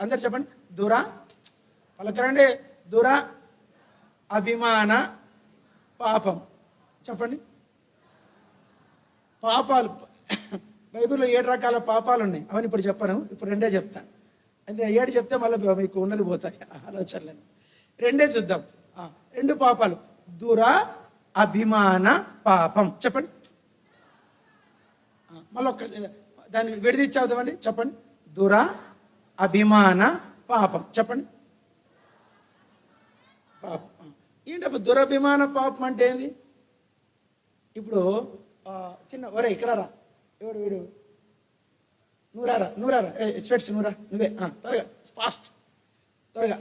అందరు చెప్పండి. దుర పలకరండి. దుర అభిమాన పాపం. చెప్పండి. పాపాలు బైబిల్లో 7 రకాల పాపాలు ఉన్నాయి. అవన్నీ ఇప్పుడు చెప్పను, ఇప్పుడు 2 చెప్తాను. అంటే 7 చెప్తే మళ్ళీ మీకు ఉన్నది పోతాయి ఆలోచనలని. 2 చూద్దాం. 2 పాపాలు. దుర అభిమాన పాపం. చెప్పండి. మళ్ళీ ఒక్క దాన్ని విడదీసి చదువుదామండి. చెప్పండి. దుర అభిమాన పాపం. చెప్పండి. పాపం ఏంటప్పుడు దురభిమాన పాపం అంటే ఏంది? ఇప్పుడు చిన్న ఒరే ఇక్కడ రా, ఎవడు వీడు, నూరారా స్వెట్స్ నూరా, నువ్వే త్వరగా ఫాస్ట్ త్వరగా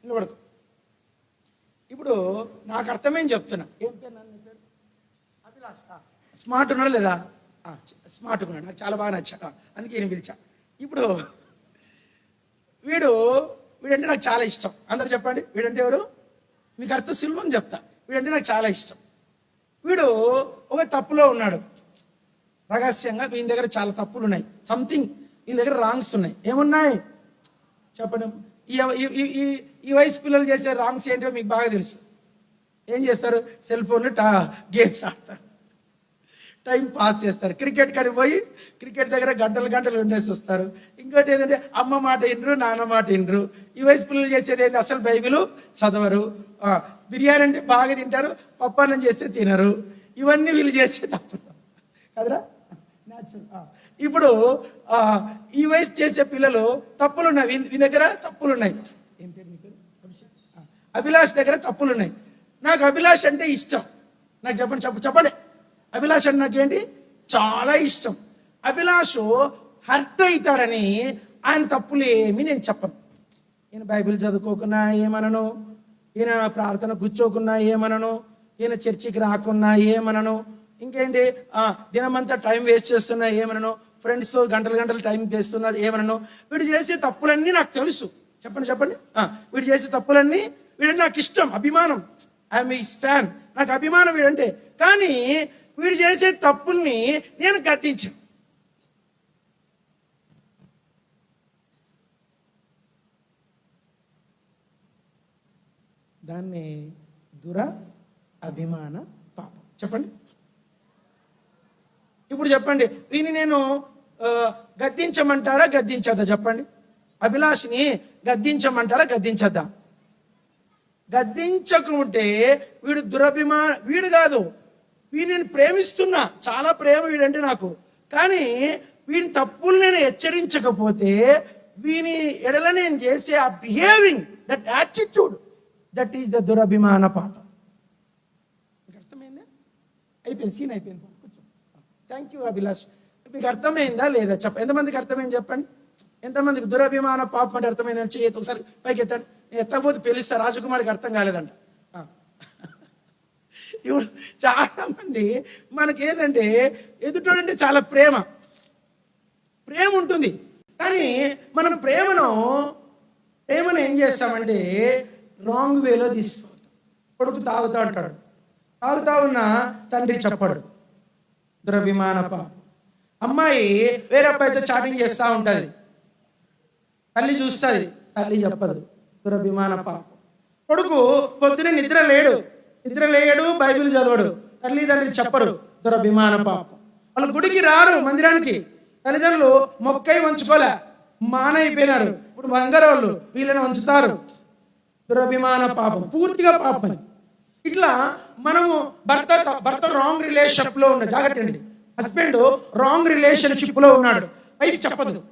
నిలబడుకో. ఇప్పుడు నాకు అర్థమేం చెప్తున్నా. ఏం పేరు నన్ను పేరు? అభిలాష్. స్మార్ట్ ఉన్నాడు లేదా? స్మార్ట్గా ఉన్నాడు, నాకు చాలా బాగా నచ్చా, అందుకే నేను పిలిచా. ఇప్పుడు వీడంటే నాకు చాలా ఇష్టం. అందరు చెప్పండి. వీడంటే ఎవరు? మీకు అర్థం సులభం చెప్తా. వీడంటే నాకు చాలా ఇష్టం. వీడు ఒక తప్పులో ఉన్నాడు రహస్యంగా. వీని దగ్గర చాలా తప్పులు ఉన్నాయి. సంథింగ్ వీని దగ్గర రాంగ్స్ ఉన్నాయి. ఏమున్నాయి చెప్పండి. ఈ వయసు పిల్లలు చేసే రాంగ్స్ ఏంటో మీకు బాగా తెలుసు. ఏం చేస్తారు? సెల్ ఫోన్లో గేమ్స్ ఆడతారు, టైం పాస్ చేస్తారు. క్రికెట్ కాడికి పోయి క్రికెట్ దగ్గర గంటలు ఉండేసి వస్తారు. ఇంకోటి ఏంటంటే అమ్మ మాట వినరు, నాన్న మాట వినరు. ఈ వయసు పిల్లలు చేసేది ఏంటి? అసలు బైబిల్ చదవరు. బిర్యానీ అంటే బాగా తింటారు, పప్పాన్నం చేస్తే తినరు. ఇవన్నీ వీళ్ళు చేసే తప్పులు కదరా, న్యాచురల్. ఇప్పుడు ఈ వయసు చేసే పిల్లలు తప్పులు ఉన్నాయి. వీని దగ్గర తప్పులు ఉన్నాయి. ఏం పేరు మీ పేరు? అభిలాష్ దగ్గర తప్పులు ఉన్నాయి. నాకు అభిలాష్ అంటే ఇష్టం. నాకు చెప్పండి. అభిలాష్ అంటే నాకేంటి? చాలా ఇష్టం. అభిలాష్ హర్ట్ అవుతాడని ఆయన తప్పులు ఏమి నేను చెప్పను. ఈయన బైబిల్ చదువుకోకున్నా ఏమనను, ఈయన ప్రార్థన కూర్చోకున్నా ఏమనను, ఈయన చర్చికి రాకున్నా ఏమనను, ఇంకేంటి దినమంతా టైం వేస్ట్ చేస్తున్నా ఏమనను, ఫ్రెండ్స్తో గంటలు టైం వేస్తున్నా ఏమనను. వీడు చేసే తప్పులన్నీ నాకు తెలుసు. చెప్పండి. వీడు చేసే తప్పులన్నీ, వీడంటే నాకు ఇష్టం, అభిమానం. I'm is fan. నాకు అభిమానం వీడంటే. కానీ వీడు చేసే తప్పుల్ని నేను గద్దించాను. దాన్ని దుర అభిమాన పాపం. చెప్పండి. ఇప్పుడు చెప్పండి, వీని నేను గద్దించమంటారా గద్దించద్దా? చెప్పండి. అభిలాష్ని గద్దించమంటారా గద్దించద్దా? గద్దించకుంటే వీడు వీడు కాదు, వీడిని ప్రేమిస్తున్నా, చాలా ప్రేమ వీడంటే నాకు. కానీ వీని తప్పులు నేను హెచ్చరించకపోతే వీని ఎడల నేను చేసే ఆ behaving, that attitude, that is the దురభిమాన పాపం. మీకు అర్థమైందా? అయిపోయింది, సీన్ అయిపోయింది. కూర్చో. Thank you Abhilash. మీకు అర్థమైందా లేదా? ఎంతమందికి అర్థమైంది చెప్పండి. ఎంతమందికి దురభిమాన పాపం అంటే అర్థమైందని చేయొద్దు. ఒకసారి పైకి ఎత్తండి. నేను ఎత్తకపోతే పిలుస్తా. రాజకుమారికి అర్థం కాలేదంట. ఇప్పుడు చాలా మంది మనకేంటంటే ఎదుటోడంటే చాలా ప్రేమ ఉంటుంది. కానీ మనం ప్రేమను ఏం చేస్తామంటే రాంగ్ వేలో తీసుకుంటాం. కొడుకు తాగుతా అంటాడు, తాగుతా ఉన్నా తండ్రి చెప్పడు, దురభిమాన పాపం. అమ్మాయి వేరే అబ్బాయితో చాటింగ్ చేస్తూ ఉంటుంది, తల్లి చూస్తుంది, తల్లి చెప్పదు, దురభిమాన పాపం. కొడుకు పొద్దునే నిద్ర లేయడు, బైబిల్ చదవడు, తల్లిదండ్రులు చెప్పరు, దురభిమాన పాపం. వాళ్ళు గుడికి రారు, మందిరానికి. తల్లిదండ్రులు మొక్కై వంచుకోలే, మానైపోయినారు. ఇప్పుడు మంగళ వాళ్ళు వీళ్ళని వంచుతారు, దురభిమాన పాపం. పూర్తిగా పాపం. ఇట్లా మనము భర్త రాంగ్ రిలేషన్షిప్ లో ఉన్నాడు. జాగ్రత్త అండి. హస్బెండ్ రాంగ్ రిలేషన్షిప్ లో ఉన్నాడు, పైకి చెప్పదు.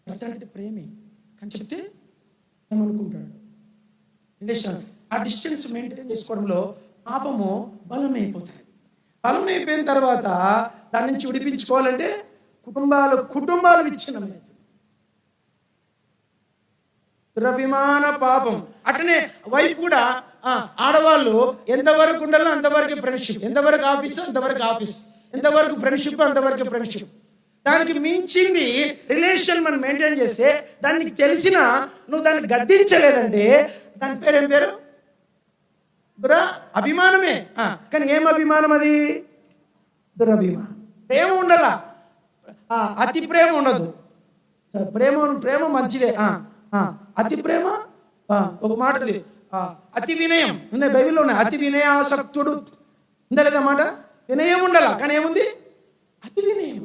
భర్త అంటే ప్రేమే, కానీ చెప్తే ఏమనుకుంటాడు. ఆ డిస్టెన్స్ మెయింటైన్ చేసుకోవడంలో పాపము బలమైపోతుంది. బలమైపోయిన తర్వాత దాని నుంచి విడిపించుకోవాలంటే కుటుంబాలు విచ్ఛిన్నమవుతుంది. దురభిమాన పాపం. అట్లనే వైఫ్ కూడా, ఆడవాళ్ళు ఎంతవరకు ఉండాలో అంతవరకు ఫ్రెండ్షిప్, ఎంతవరకు ఆఫీస్ అంతవరకు ఆఫీస్, ఎంతవరకు ఫ్రెండ్షిప్ అంతవరకు ఫ్రెండ్షిప్. దానికి మించింది రిలేషన్ మనం మెయింటైన్ చేస్తే, దానికి తెలిసిన నువ్వు దాన్ని గద్దించలేదంటే దాని పేరు ఏం పేరు? అభిమానమే. కానీ ఏం అభిమానం అది? దురభిమానం. ప్రేమ ఉండాల, అతి ప్రేమ ఉండదు. ప్రేమ మంచిదే. అతి ప్రేమ ఒక మాటది. అతి వినయం ఉంది బైబిల్లో ఉన్నాయి. అతి వినయాసక్తుడు ఉందా లేదా మాట? వినయం ఉండాల, కానీ ఏముంది? అతి వినయం.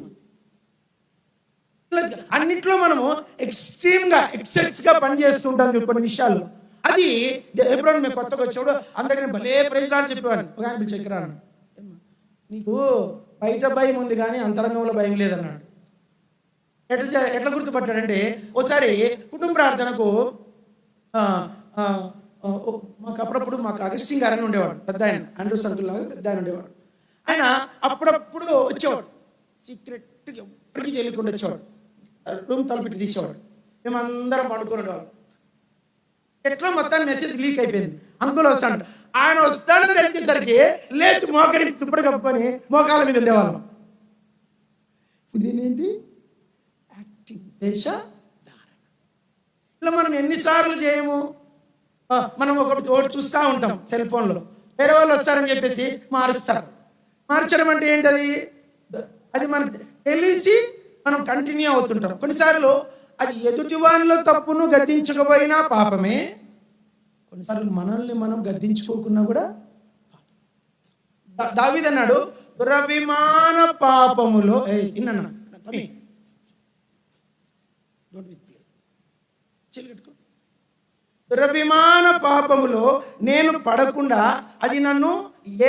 అన్నిట్లో మనము ఎక్స్ట్రీమ్ గా ఎక్సెస్ గా పనిచేస్తుంటాం కొన్ని విషయాల్లో. అది ఎప్పుడైనా మేము కొత్తగా వచ్చాడు అందరికీ భలే ప్రైజ్ రాడు చెప్పేవాడు. ఒక ఆయన పిలిచి చెక్కరాను, నీకు బయట భయం ఉంది కానీ అంతరంగంలో భయం లేదన్నాడు. ఎట్లా గుర్తుపట్టాడంటే, ఓసారి కుటుంబ ప్రార్థనకు మాకు అప్పుడప్పుడు మాకు అగస్టిన్ గారని ఉండేవాడు, పెద్ద ఆయన, ఆండ్రూ సంకుల్ లాగా పెద్ద ఆయన ఉండేవాడు. ఆయన అప్పుడప్పుడు వచ్చేవాడు, సీక్రెట్ ఎప్పటికీ చేయకుండా వచ్చేవాడు, రూమ్ తలపెట్టి తీసేవాడు. మేమందరం పడుకొని ఉండేవాడు. ఎట్లా మొత్తాన్ని మెసేజ్ లీక్ అయిపోయింది. అంకుల్ వస్తాడు, ఆయన వస్తాడని వచ్చేసరికి లేచి మోకడికి తుప్పటి కప్పుకొని మోకాల మీద ఉండేవాళ్ళం. ఇదేంటి యాక్టింగ్, వేషధారణ. ఇలా మనం ఎన్నిసార్లు చేయము. మనం ఒకటి చూస్తూ ఉంటాం సెల్ ఫోన్లో, వేరే వాళ్ళు వస్తారని చెప్పేసి మారుస్తారు. మార్చడం అంటే ఏంటది? అది మనకు తెలిసి మనం కంటిన్యూ అవుతుంటాం. కొన్నిసార్లు అది ఎదుటి వాళ్ళ తప్పును గద్దించకపోయినా పాపమే, కొన్నిసార్లు మనల్ని మనం గద్దించుకోకున్నా కూడా. దావీదు అన్నాడు, దురభిమాన పాపములో దురభిమాన పాపములో నేను పడకుండా అది నన్ను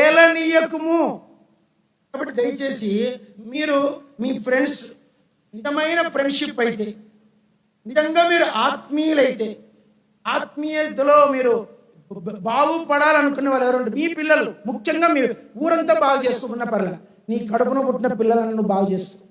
ఏలనీయకుము. కాబట్టి దయచేసి మీరు మీ ఫ్రెండ్స్ నిజమైన ఫ్రెండ్షిప్ అయితే, నిజంగా మీరు ఆత్మీయులైతే, ఆత్మీయతలో మీరు బాగుపడాలనుకునే వాళ్ళు ఎవరు? మీ పిల్లలు, ముఖ్యంగా మీరు ఊరంతా బాగు చేసుకున్న పర్లేదు, నీ కడుపున పుట్టిన పిల్లలను బాగు చేసుకో.